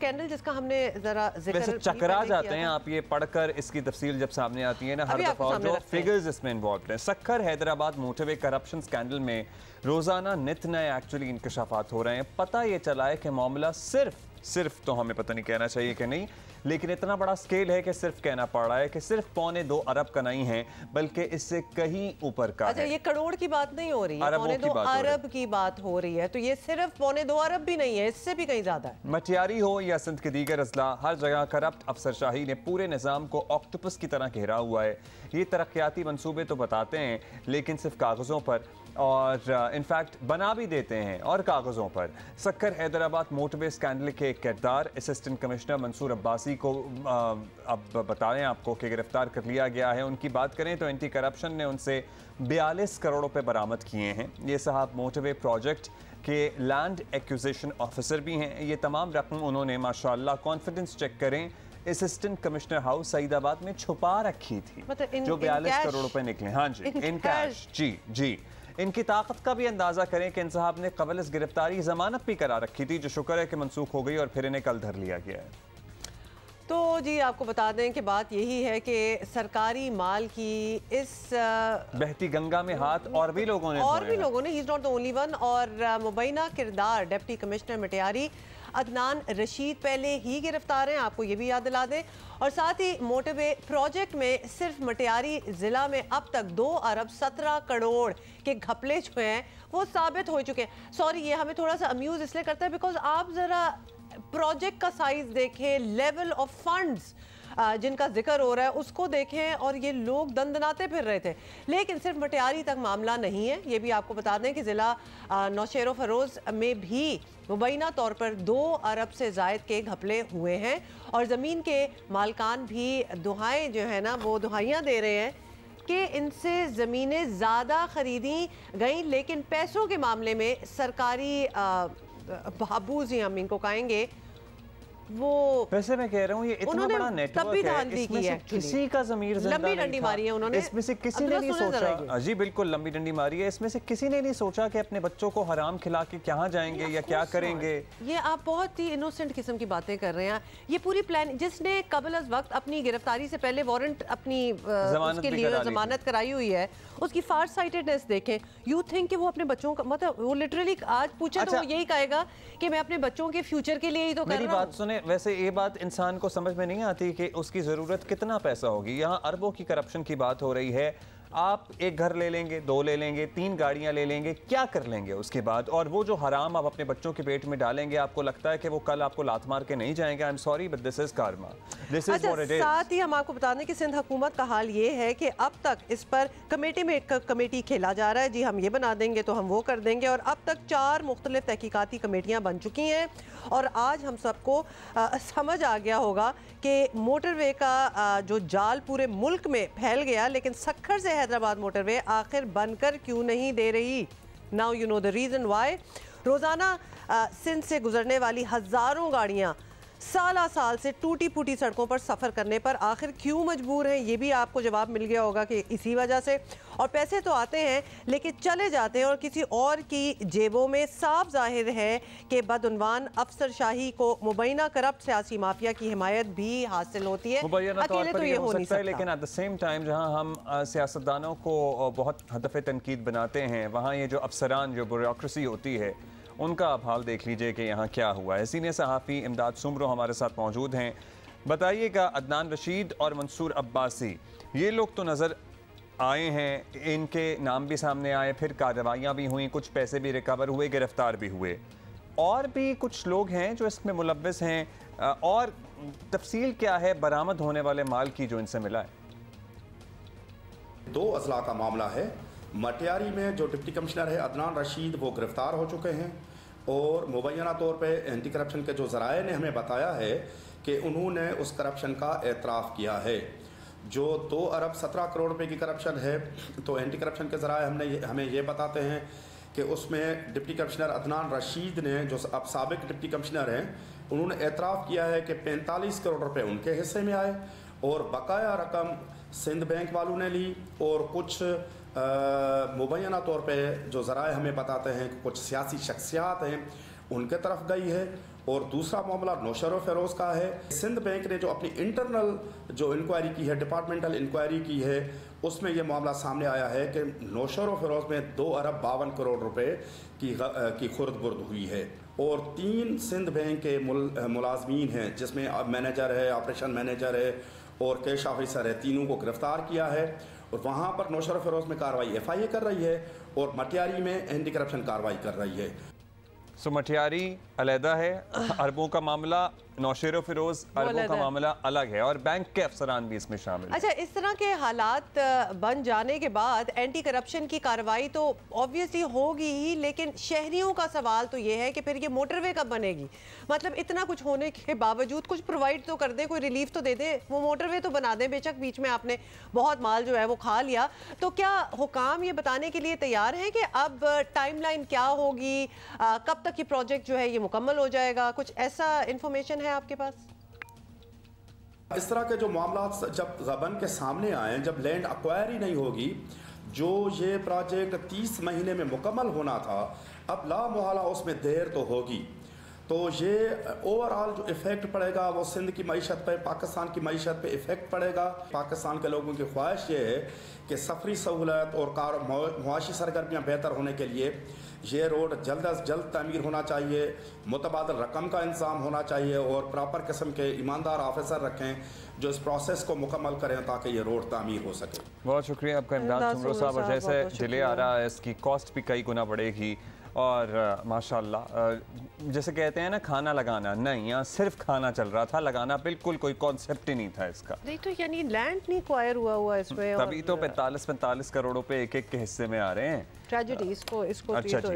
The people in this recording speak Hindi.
स्कैंडल जिसका हमने जरा वैसे चकरा जाते हैं आप ये पढ़कर, इसकी तफसील जब सामने आती है ना हर दफा जो फिगर्स इसमें इन्वॉल्व हैं। Sukkur Hyderabad motorway corruption scandal में रोजाना नित नए एक्चुअली इंकशाफात हो रहे हैं। पता ये चला है कि मामला सिर्फ तो हमें पता नहीं कहना चाहिए कि नहीं, लेकिन इतना बड़ा स्केल है कि सिर्फ कहना पड़ रहा है कि सिर्फ 2.25 अरब का नहीं है, बल्कि इससे कहीं ऊपर का है। ये करोड़ की बात नहीं हो रही है, 2.25 अरब की बात हो रही है। तो ये सिर्फ 2.25 अरब भी नहीं है, इससे भी कहीं ज्यादा है। मटियारी हो या सिंध के दीगर अजला, हर जगह करप्ट अफसरशाही ने पूरे निज़ाम को ऑक्टोपस की तरह घेरा हुआ है। ये तरक्याती मंसूबे तो बताते हैं लेकिन सिर्फ कागज़ों पर, और इनफैक्ट बना भी देते हैं और कागज़ों पर। सक्खर हैदराबाद मोटरवे स्कैंडल के किरदार असिस्टेंट कमिश्नर मंसूर अब्बासी को अब बताएं आपको कि गिरफ्तार कर लिया गया है। उनकी बात करें तो एंटी करप्शन ने उनसे 42 करोड़ रुपए बरामद किए हैं। ये साहब मोटरवे प्रोजेक्ट के लैंड एक्विजिशन ऑफिसर भी हैं। ये तमाम रकम उन्होंने माशाल्लाह, कॉन्फिडेंस चेक करें, असिस्टेंट कमिश्नर हाउस सईदाबाद में छुपा रखी थी, जो 42 करोड़ रुपए निकले। हाँ जी, इन कैश। जी। इनकी ताकत का भी अंदाजा करें कि इन साहब ने कबल इस गिरफ्तारी जमानत भी करा रखी थी, जो शुक्र है कि मनसूख हो गई और फिर इन्हें कल धर लिया गया है। तो जी आपको बता दें कि बात यही है कि सरकारी माल की इस बहती गंगा में हाथ और भी लोगों ने, he is not the only one. और मुबैना किरदार डिप्टी कमिश्नर मटियारी अदनान रशीद पहले ही गिरफ्तार हैं, आपको ये भी याद दिला दें। और साथ ही मोटरवे प्रोजेक्ट में सिर्फ मटियारी जिला में अब तक 2 अरब 17 करोड़ के घपले जो हैं वो साबित हो चुके हैं। सॉरी, ये हमें थोड़ा सा अम्यूज इसलिए करता है बिकॉज आप जरा प्रोजेक्ट का साइज देखें, लेवल ऑफ फंड्स जिनका जिक्र हो रहा है उसको देखें, और ये लोग दंदनाते फिर रहे थे। लेकिन सिर्फ मटियारी तक मामला नहीं है, ये भी आपको बता दें कि ज़िला नौशेरो फरोज में भी मुबैना तौर पर 2 अरब से ज़ायद के घपले हुए हैं। और ज़मीन के मालकान भी दुहाएं जो है ना वो दुहाइयाँ दे रहे हैं कि इनसे ज़मीनें ज़्यादा खरीदी गई, लेकिन पैसों के मामले में सरकारी बाबूज ही हम इनको कहेंगे, वो वैसे मैं कह रहा हूँ ये इतना बड़ा नेटवर्क है, इसमें से किसी का ज़मीर जिंदा लंबी डंडी मारी है उन्होंने, इसमें से किसी ने नहीं सोचा। जी बिल्कुल, लंबी डंडी मारी है। इसमें से किसी ने नहीं सोचा कि अपने बच्चों को हराम खिला के कहाँ जाएंगे या क्या करेंगे। ये आप बहुत ही इनोसेंट किस्म की बातें कर रहे हैं। ये पूरी प्लान, जिसने कबल अज़ वक्त अपनी गिरफ्तारी से पहले वारंट अपनी उसके लिए जमानत कराई हुई है, उसकी फार साइटेडनेस देखें। यू थिंक कि वो अपने बच्चों का, मतलब वो लिटरली आज पूछे तो वो यही कहेगा कि मैं अपने बच्चों के फ्यूचर के लिए ही तो कर रहा हूं। मेरी बात सुने, वैसे ये बात इंसान को समझ में नहीं आती कि उसकी ज़रूरत कितना पैसा होगी। यहाँ अरबों की करप्शन की बात हो रही है। आप एक घर ले लेंगे, 2 ले लेंगे, 3 गाड़ियां ले लेंगे, क्या कर लेंगे उसके बाद? और वो जो हराम आप अपने बच्चों के पेट में डालेंगे, आपको लगता है कि वो कल आपको लात मार के नहीं जाएंगे? I am sorry but this is Karma, this is what it is. साथ ही हम आपको बता दें कि सिंध हुकूमत का हाल ये है कि अब तक इस पर कमेटी खेला जा रहा है। जी हम ये बना देंगे तो हम वो कर देंगे, और अब तक 4 मुख्तलिफ तहकीकाती कमेटियाँ बन चुकी हैं। और आज हम सबको समझ आ गया होगा कि मोटरवे का जो जाल पूरे मुल्क में फैल गया, लेकिन सक्खर से हैदराबाद मोटरवे आखिर बनकर क्यों नहीं दे रही। Now you know the reason why. रोज़ाना सिंध से गुजरने वाली हज़ारों गाड़ियाँ साल से टूटी फूटी सड़कों पर सफ़र करने पर आखिर क्यों मजबूर हैं, ये भी आपको जवाब मिल गया होगा कि इसी वजह से। और पैसे तो आते हैं लेकिन चले जाते हैं और किसी और की जेबों में। साफ जाहिर है कि बदउनवान अफसरशाही को मुबैना करप्ट सियासी माफिया की हिमायत भी हासिल होती है। अकेले तो ये हो नहीं सकता, लेकिन एट द सेम टाइम जहाँ हम सियासतदानों को बहुत हदफ तनकीद बनाते हैं, वहाँ ये जो अफसरान, जो ब्यूरोक्रेसी होती है, उनका आप हाल देख लीजिए कि यहाँ क्या हुआ है। सीनियर सहाफ़ी इमदाद सुमरो हमारे साथ मौजूद हैं। बताइएगा, अदनान रशीद और मंसूर अब्बासी, ये लोग तो नज़र आए हैं, इनके नाम भी सामने आए, फिर कार्रवाइयाँ भी हुई, कुछ पैसे भी रिकवर हुए, गिरफ्तार भी हुए। और भी कुछ लोग हैं जो इसमें मुलव्वस हैं, और तफसील क्या है बरामद होने वाले माल की जो इनसे मिला है? 2 अजला का मामला है। मटियारी में जो डिप्टी कमिश्नर है अदनान रशीद, वो गिरफ्तार हो चुके हैं, और मुबैना तौर पे एंटी करप्शन के जो ज़राए ने हमें बताया है कि उन्होंने उस करप्शन का एतराफ़ किया है। जो 2 अरब 17 करोड़ रुपए की करप्शन है, तो एंटी करप्शन के ज़राए हमें ये बताते हैं कि उसमें डिप्टी कमिश्नर अदनान रशीद ने, जो अब साबिक डिप्टी कमिश्नर हैं, उन्होंने एतराफ़ किया है कि 45 करोड़ रुपए उनके हिस्से में आए, और बकाया रकम सिंध बैंक वालों ने ली, और कुछ मुबैना तौर पे जो ज़राए हमें बताते हैं कि कुछ सियासी शख्सियात हैं उनके तरफ गई है, और दूसरा मामला नौशर फ़िरोज़ का है। सिंध बैंक ने जो अपनी इंटरनल जो इंक्वायरी की है, डिपार्टमेंटल इंक्वायरी की है, उसमें यह मामला सामने आया है कि नौशर फ़िरोज़ में 2 अरब 52 करोड़ रुपए की खुर्द बुर्द हुई है और 3 सिंध बैंक के मुलाजमीन हैं, जिसमें मैनेजर है, ऑपरेशन मैनेजर है और कैश ऑफिसर है, तीनों को गिरफ्तार किया है और वहाँ पर नौशर फ़िरोज़ में कार्रवाई FIA कर रही है और मटियारी में एंटी करप्शन कार्रवाई कर रही है। सो मटियारी अलहदा है, अरबों का मामला, नौशेर फ़िरोज़ अरबों का मामला अलग है और बैंक के अफसरान भी इसमें शामिल। अच्छा, इस तरह के हालात बन जाने के बाद एंटी करप्शन की कार्रवाई तो ऑब्वियसली होगी ही, लेकिन शहरियों का सवाल तो ये है कि फिर ये मोटरवे कब बनेगी? मतलब इतना कुछ होने के बावजूद कुछ प्रोवाइड तो कर दें, कोई रिलीफ तो दे दें, वो मोटरवे तो बना दें। बेशक बीच में आपने बहुत माल जो है वो खा लिया, तो क्या हुकाम ये बताने के लिए तैयार हैं कि अब टाइमलाइन क्या होगी, कब तक ये प्रोजेक्ट जो है ये मुकम्मल हो जाएगा? कुछ ऐसा इंफॉर्मेशन है आपके पास? इस तरह के जो मामला जब गबन के सामने आए, जब लैंड एक्वायरी नहीं होगी, जो ये प्रोजेक्ट 30 महीने में मुकम्मल होना था, अब लामुहाला उसमें देर तो होगी, तो ये ओवरऑल जो इफ़ेक्ट पड़ेगा वो सिंध की मईशत पे, पाकिस्तान की मईशत पे इफ़ेक्ट पड़ेगा। पाकिस्तान के लोगों की ख्वाहिश ये है कि सफरी सहूलत और मुआशी सरगर्मियाँ बेहतर होने के लिए ये रोड जल्द अज जल्द तामीर होना चाहिए, मुतबादल रकम का इंतज़ाम होना चाहिए और प्रॉपर किस्म के ईमानदार ऑफिसर रखें जो इस प्रोसेस को मुकम्मल करें ताकि ये रोड तामीर हो सके। बहुत शुक्रिया आपका इमदाद सुमरो साहब। और जैसे डिले आ रहा है, इसकी कॉस्ट भी कई गुना बढ़ेगी और माशाल्लाह जैसे कहते हैं ना, खाना लगाना नहीं, यहाँ सिर्फ खाना चल रहा था, लगाना बिल्कुल कोई कॉन्सेप्ट ही नहीं था इसका। नहीं तो यानी लैंड नहीं एक्वायर हुआ इसमें, तभी तो 45 करोड़ रुपए एक एक के हिस्से में आ रहे हैं। ट्रेजेडी इसको अच्छा तो